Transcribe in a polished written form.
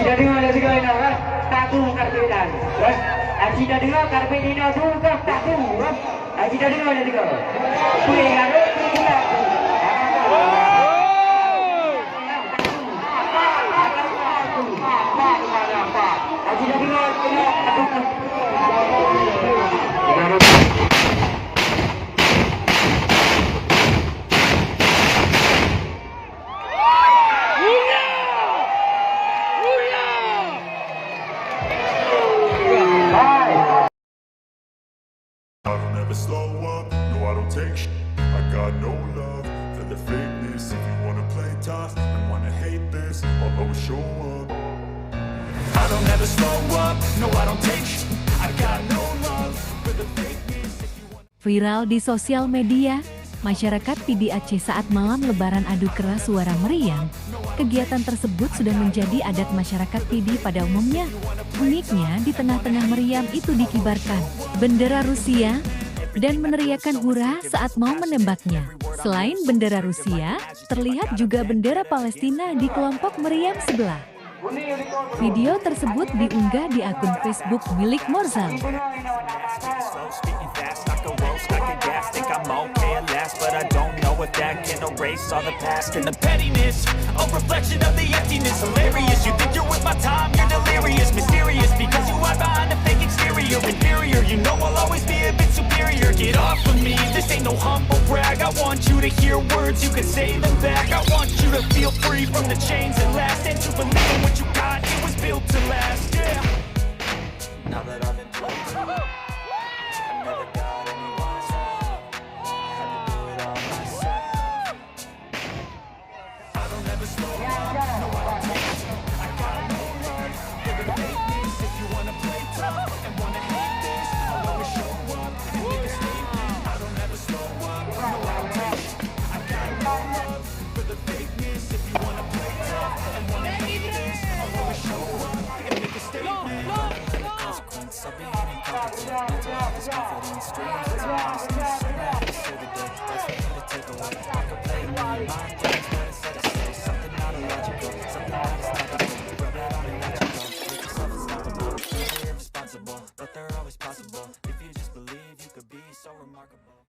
Sudah dengar dari kau ini kan? Tahu karpetan. Sudah dengar karpet ini juga tahu. Sudah dengar dari kau. Kue garut kita. Sudah dengar kena slow up, no I don't take shit. I got no love for the fakeness. If you wanna play tough and wanna hate this, I'll always show up. I don't ever slow up, no I don't take shit. I got no love for the fakeness. Viral di sosial media, masyarakat Pidie Aceh saat malam Lebaran adu keras suara meriam. Kegiatan tersebut sudah menjadi adat masyarakat Pidie pada umumnya. Uniknya di tengah-tengah meriam itu dikibarkan bendera Rusia dan meneriakkan hura saat mau menembaknya. Selain bendera Rusia, terlihat juga bendera Palestina di kelompok meriam sebelah. Video tersebut diunggah di akun Facebook milik Morzal. But I don't know if that can erase all the past and the pettiness, a reflection of the emptiness. Hilarious, you think you're with my time, you're delirious. Mysterious, because you hide behind a fake exterior. Inferior, you know I'll always be a bit superior. Get off of me, this ain't no humble brag. I want you to hear words, you can say them back. I want you to feel free from the chains that last, and to believe in what you got, it was built to last, yeah. Now that I've been told, I never got anyone's help. Confidence, dreams, and dreams. So the day, that's for me to take away. I can play in my mind.